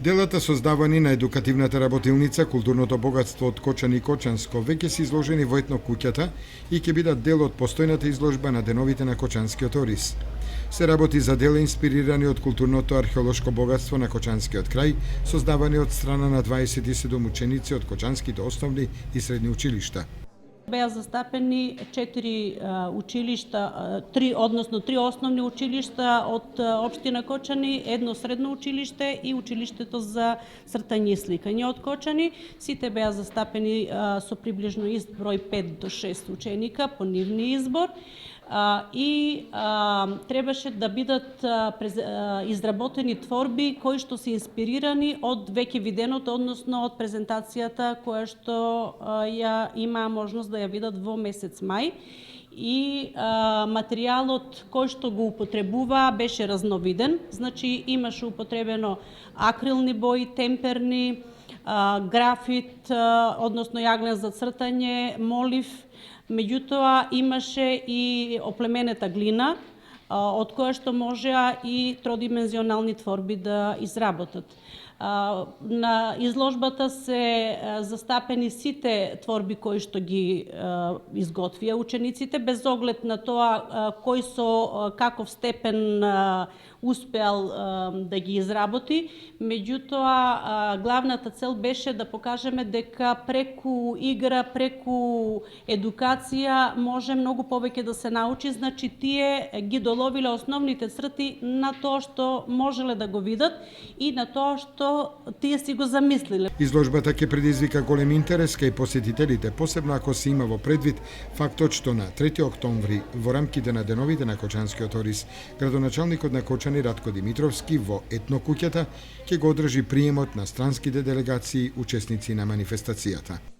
Делата создавани на едукативната работилница Културното богатство од Кочани и Кочанско веќе се изложени во етнокуќата и ќе бидат дел од постојната изложба на деновите на Кочанскиот орис. Се работи за дела инспирирани од културното археолошко богатство на Кочанскиот крај, создавани од страна на 27 ученици од Кочанските основни и средни училишта. Беа застапени 4 училишта, три основни училишта од општина Кочани, едно средно училиште и училиштето за цртање и сликање од Кочани. Сите беа застапени со приближно ист број 5 до 6 ученика по нивни избор. И требаше да бидат изработени творби кои што се инспирирани од веќе виденото, односно од презентацијата која што ја имаа можност да ја видат во месец мај. И материјалот кој што го употребуваа беше разновиден, значи имаше употребено акрилни бои, темперни, графит, односно јаглен за цртање, молив. Меѓутоа имаше и оплеменета глина, од која што можеа и тродимензионални творби да изработат. На изложбата се застапени сите творби кои што ги изготвија учениците, без оглед на тоа кој со каков степен успеал да ги изработи. Меѓутоа, главната цел беше да покажеме дека преку игра, преку едукација може многу повеќе да се научи. Значи, тие ги доловиле основните црти на тоа што можеле да го видат и на тоа што тие си го замислиле. Изложбата ќе предизвика голем интерес кај посетителите, посебно ако се има во предвид фактот што на 3 октомври во рамките на деновите на Кочанскиот орис, градоначалникот на Кочани Ратко Димитровски во етнокуќата ќе го одржи приемот на странските делегации учесници на манифестацијата.